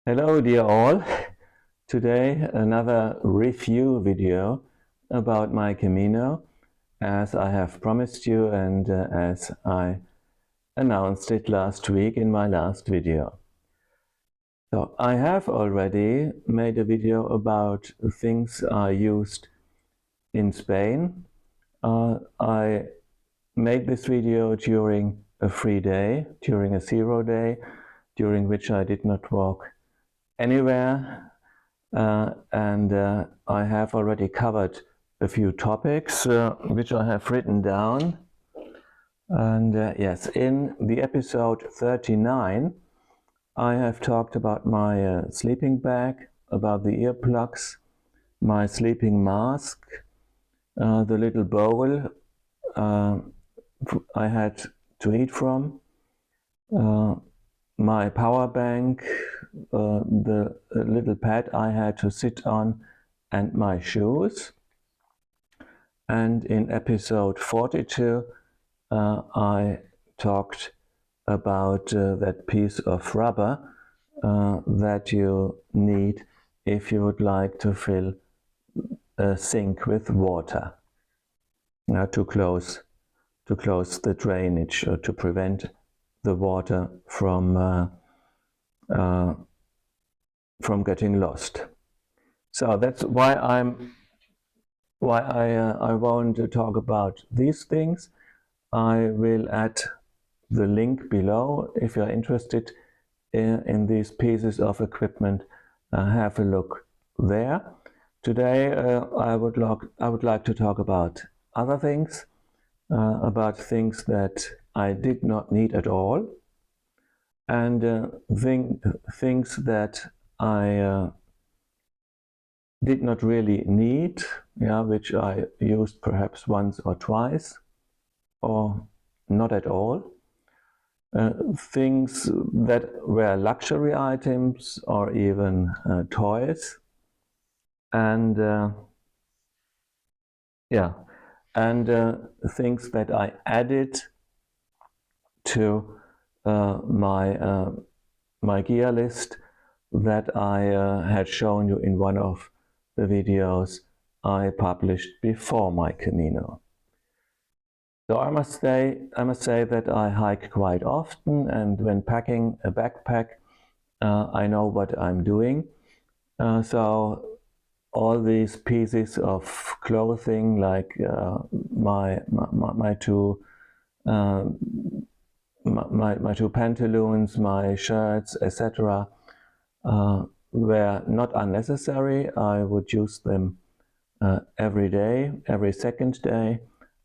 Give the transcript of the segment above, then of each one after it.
Hello dear all, today another review video about my Camino as I have promised you and as I announced it last week in my last video. So I have already made a video about things I used in Spain. I made this video during a free day, during a 0 day, during which I did not walk anywhere. I have already covered a few topics which I have written down. And yes, in the episode 39, I have talked about my sleeping bag, about the earplugs, my sleeping mask, the little bowl I had to eat from, my power bank, the little pad I had to sit on, and my shoes. And in episode 42, I talked about that piece of rubber that you need if you would like to fill a sink with water, to close the drainage or to prevent the water from getting lost. So that's why I want to talk about these things. I will add the link below if you're interested in these pieces of equipment. Have a look there. Today I would like to talk about other things, about things that I did not need at all, and things that I did not really need, which I used perhaps once or twice, or not at all. Things that were luxury items or even toys, and things that I added to my gear list that I had shown you in one of the videos I published before my Camino. So I must say that I hike quite often, and when packing a backpack, I know what I'm doing. So all these pieces of clothing, like my two pantaloons, my shirts, etc., were not unnecessary. I would use them every day, every second day.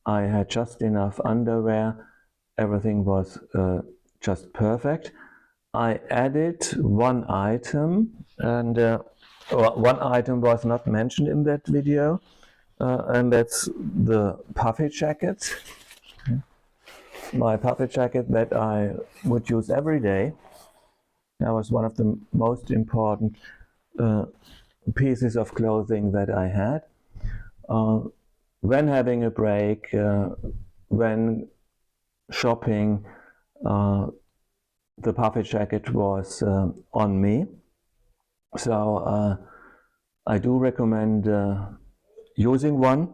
I had just enough underwear. Everything was just perfect. I added one item, and one item was not mentioned in that video, and that's the puffy jacket. My puffy jacket that I would use every day. That was one of the most important pieces of clothing that I had. When having a break, when shopping, the puffy jacket was on me. So I do recommend using one.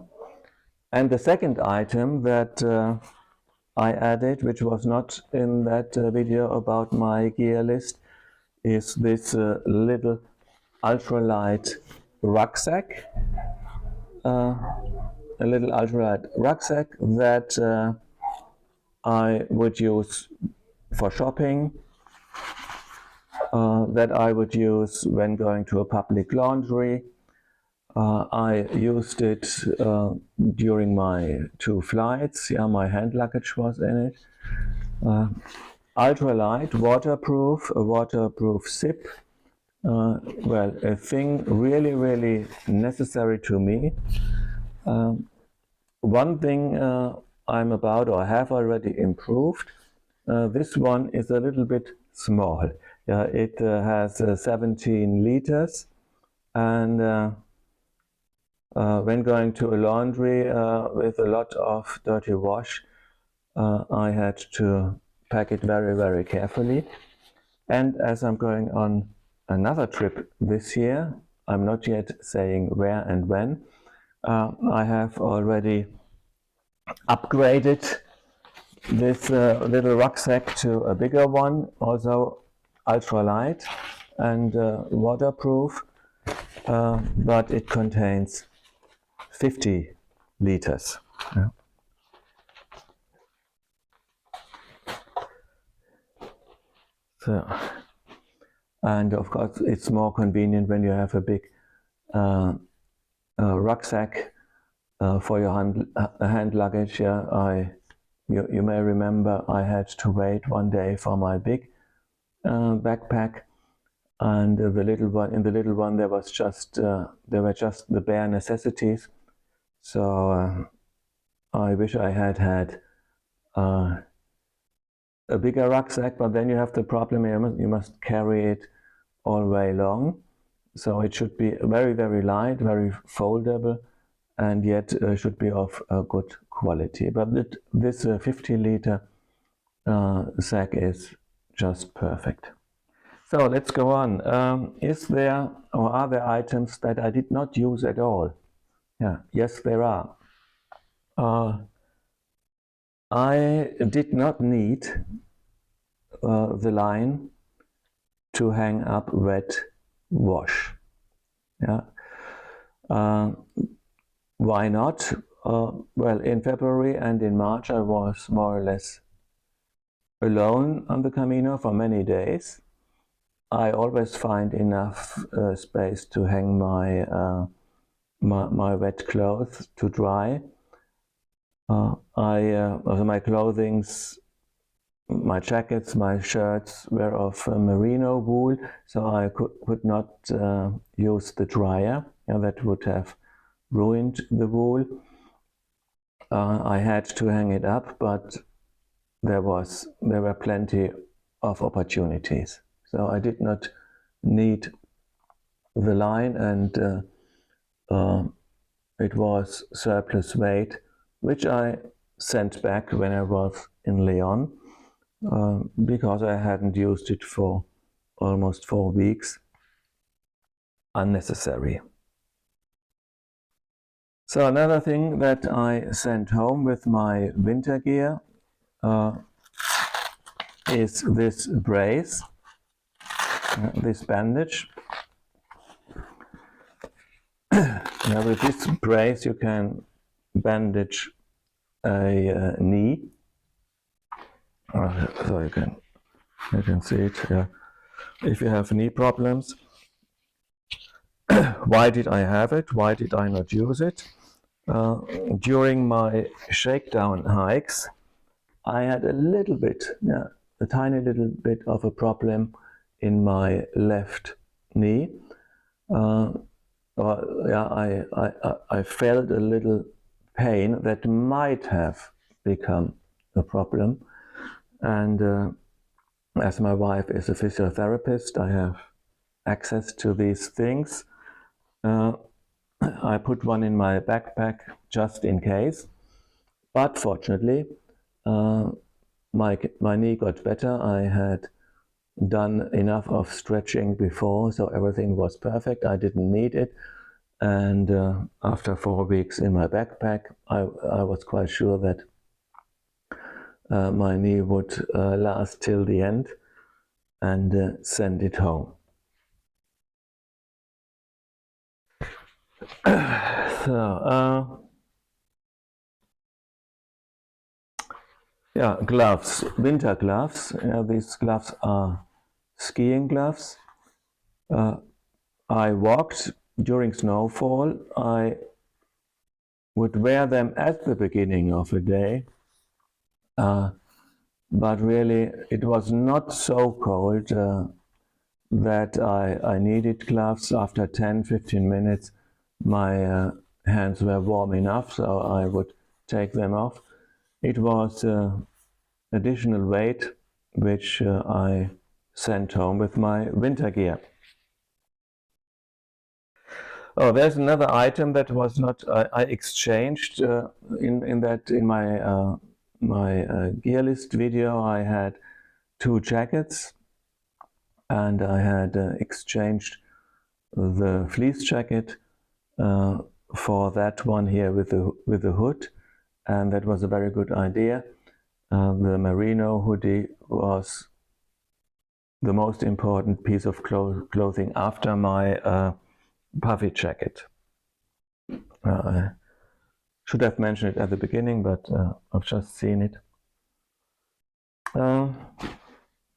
And the second item that I added, which was not in that video about my gear list, is this little ultralight rucksack. A little ultralight rucksack that I would use for shopping, that I would use when going to a public laundry. I used it during my 2 flights. My hand luggage was in it. Ultralight, waterproof, a waterproof zip. Well, a thing really necessary to me. One thing I'm about, or have already improved, this one is a little bit small. It has 17 liters, and when going to a laundry with a lot of dirty wash, I had to pack it very carefully. And as I'm going on another trip this year. I'm not yet saying where and when. I have already upgraded this little rucksack to a bigger one, also ultralight and waterproof, but it contains 50 liters. Yeah. So, and of course it's more convenient when you have a big rucksack for your hand luggage. Yeah, you may remember I had to wait one day for my big backpack, and in the little one there were just the bare necessities. So I wish I had a bigger rucksack, but then you have the problem you must carry it all way long. So it should be very, very light, very foldable, and yet should be of good quality. But this 50-liter sack is just perfect. So let's go on. Is there or are there items that I did not use at all? Yeah, yes, there are. I did not need the line to hang up wet wash. Yeah. Why not? Well, in February and in March I was more or less alone on the Camino for many days. I always find enough space to hang my my wet clothes to dry. My clothings, my jackets, my shirts were of merino wool, so I could not use the dryer. That would have ruined the wool. I had to hang it up, but there were plenty of opportunities. So I did not need the line, and it was surplus weight, which I sent back when I was in Lyon, because I hadn't used it for almost 4 weeks. Unnecessary. So another thing that I sent home with my winter gear is this brace, this bandage. Now with this brace you can bandage a knee. So you can see it. Yeah. If you have knee problems. Why did I have it? Why did I not use it? During my shakedown hikes, I had a little bit, a tiny little bit of a problem in my left knee. I felt a little pain that might have become a problem. And as my wife is a physiotherapist, I have access to these things. I put one in my backpack just in case, but fortunately my knee got better. I had done enough of stretching before, so everything was perfect. I didn't need it, and after 4 weeks in my backpack, I was quite sure that my knee would last till the end, and send it home. So yeah, gloves, winter gloves. These gloves are skiing gloves. I walked during snowfall. I would wear them at the beginning of a day, but really it was not so cold that I needed gloves. After 10-15 minutes my hands were warm enough, so I would take them off. It was additional weight which I sent home with my winter gear. Oh, there's another item that was not I exchanged in my my gear list video. I had 2 jackets. and I had exchanged the fleece jacket for that one here with the hood, and that was a very good idea. The merino hoodie was the most important piece of clothing after my puffy jacket. I should have mentioned it at the beginning, but I've just seen it.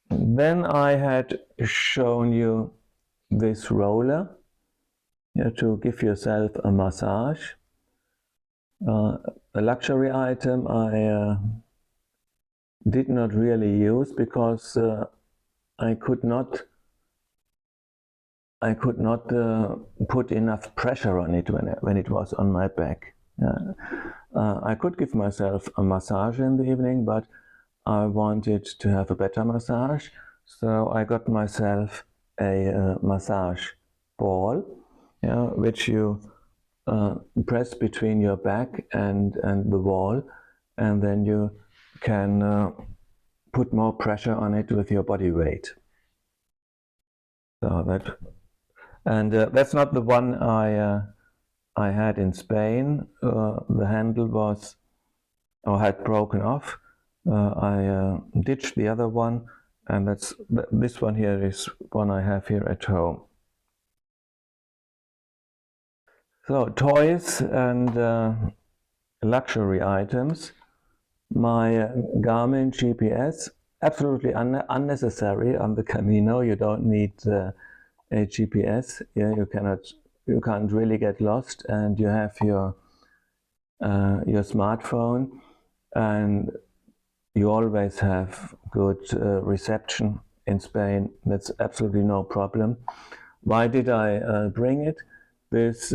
Then I had shown you this roller, to give yourself a massage. A luxury item I did not really use because I could not put enough pressure on it when it was on my back. I could give myself a massage in the evening, but I wanted to have a better massage, so I got myself a massage ball, which you press between your back and the wall, and then you can put more pressure on it with your body weight. So that's not the one I had in Spain. The handle was or had broken off. I ditched the other one, and this one here is one I have here at home. So toys and luxury items. My Garmin GPS, absolutely unnecessary on the Camino. You don't need a GPS. You can't really get lost, and you have your smartphone, and you always have good reception in Spain. That's absolutely no problem. Why did I bring it? This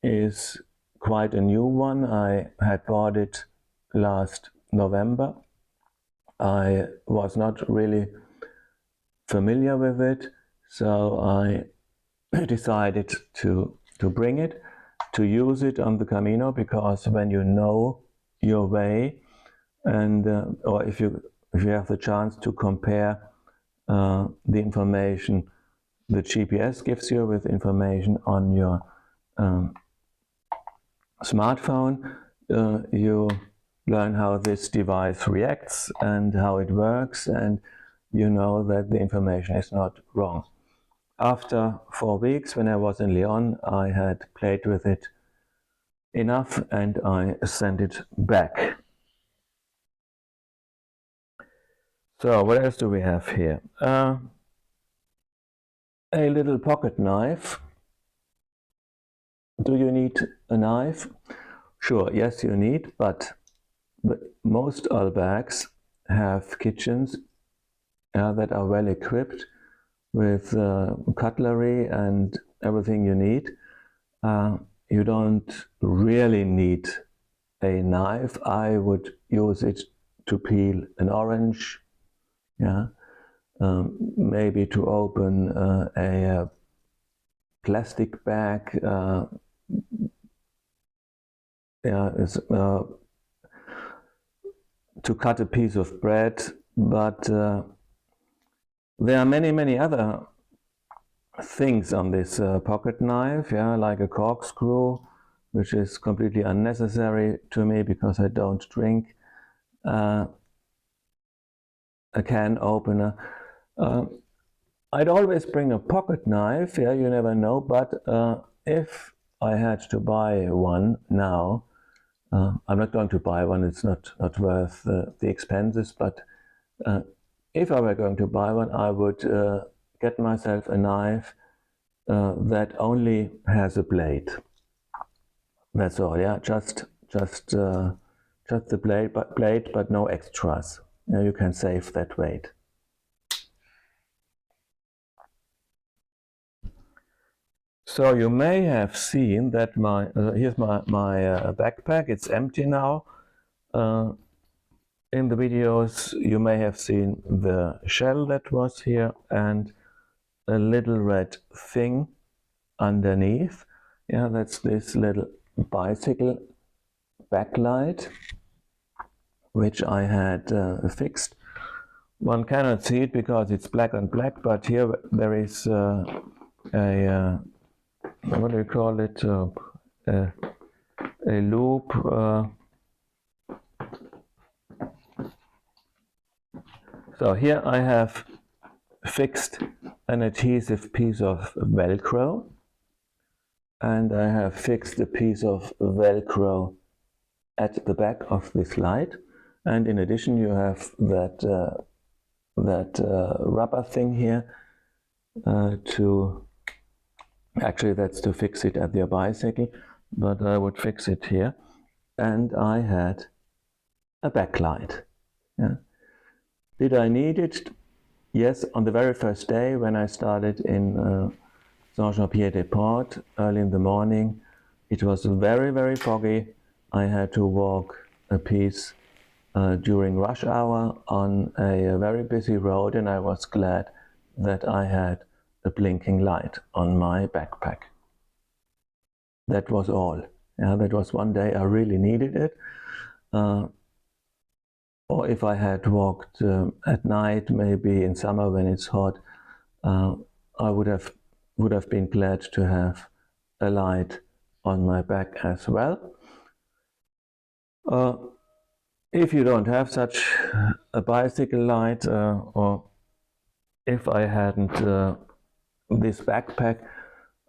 is quite a new one. I had bought it last November. I was not really familiar with it, so I decided to bring it, to use it on the Camino, because when you know your way, and or if you have the chance to compare the information the GPS gives you with information on your smartphone, you learn how this device reacts and how it works, and you know that the information is not wrong. After 4 weeks, when I was in Lyon, I had played with it enough and I sent it back. So what else do we have here? A little pocket knife. Do you need a knife? Sure, yes you need, but most all bags have kitchens that are well equipped with cutlery and everything you need. You don't really need a knife. I would use it to peel an orange, maybe to open a plastic bag, to cut a piece of bread, but there are many other things on this pocket knife, like a corkscrew, which is completely unnecessary to me because I don't drink, a can opener. I'd always bring a pocket knife, you never know, but if I had to buy one now, I'm not going to buy one, it's not worth the expenses, but if I were going to buy one, I would get myself a knife that only has a blade. That's all, just the blade, but no extras. You can save that weight. So you may have seen that here's my backpack. It's empty now. In the videos you may have seen the shell that was here and a little red thing underneath. That's this little bicycle backlight which I had fixed One cannot see it because it's black on black, but here there is what do you call it? A loop. So here I have fixed an adhesive piece of Velcro, and I have fixed a piece of Velcro at the back of this light, and in addition you have that rubber thing here actually that's to fix it at your bicycle, but I would fix it here. And I had a backlight. Yeah. Did I need it? Yes, on the very first day when I started in Saint-Jean-Pied-de-Port, early in the morning, it was very, very foggy. I had to walk a piece during rush hour on a very busy road, and I was glad that I had a blinking light on my backpack. That was all. Yeah, that was one day I really needed it. Or if I had walked at night, maybe in summer when it's hot, I would have been glad to have a light on my back as well. If you don't have such a bicycle light, or if I hadn't this backpack,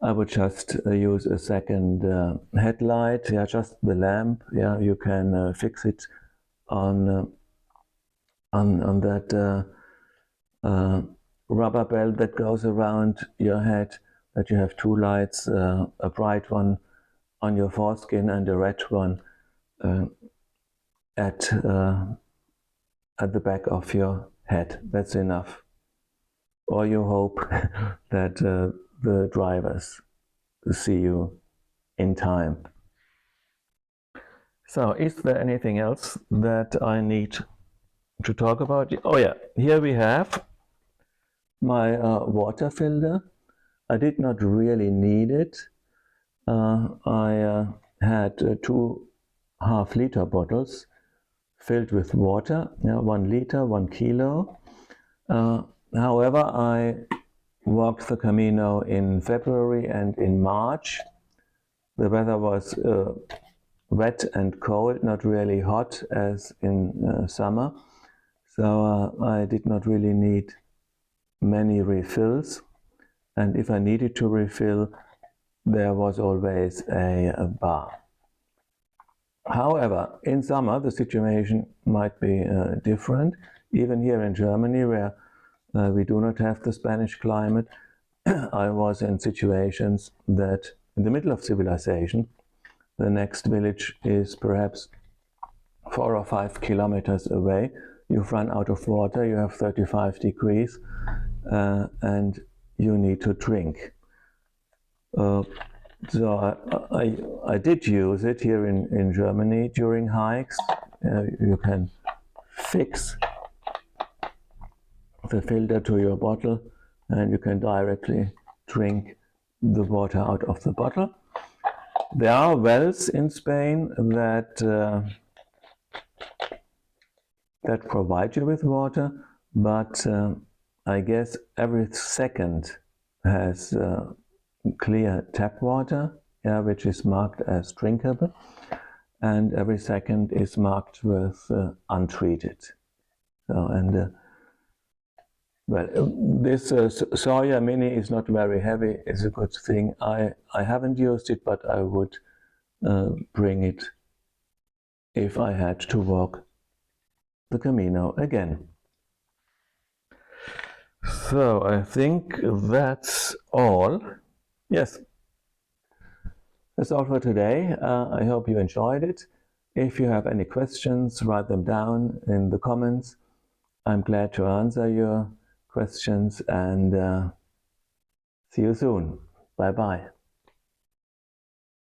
I would just use a second headlight. Yeah, just the lamp. Yeah, you can fix it on that rubber belt that goes around your head. That you have two lights, a bright one on your foreskin and a red one at the back of your head. That's enough. Or you hope that the drivers see you in time. So, is there anything else that I need to talk about? Oh yeah, here we have my water filter. I did not really need it. I had 2 half-liter bottles filled with water, 1 liter, 1 kilo. However, I walked the Camino in February and in March. The weather was wet and cold, not really hot as in summer. So I did not really need many refills. And if I needed to refill, there was always a bar. However, in summer, the situation might be different. Even here in Germany, where we do not have the Spanish climate, I was in situations that in the middle of civilization, the next village is perhaps 4 or 5 kilometers away. You've run out of water, you have 35 degrees, and you need to drink. So I did use it here in Germany during hikes. You can fix the filter to your bottle and you can directly drink the water out of the bottle. There are wells in Spain that provide you with water, but I guess every second has clear tap water, which is marked as drinkable, and every second is marked with untreated. So, and well, this Sawyer Mini is not very heavy. It's a good thing. I haven't used it, but I would bring it if I had to walk the Camino again. So I think that's all. Yes, that's all for today. I hope you enjoyed it. If you have any questions, write them down in the comments. I'm glad to answer your questions, and see you soon. Bye-bye.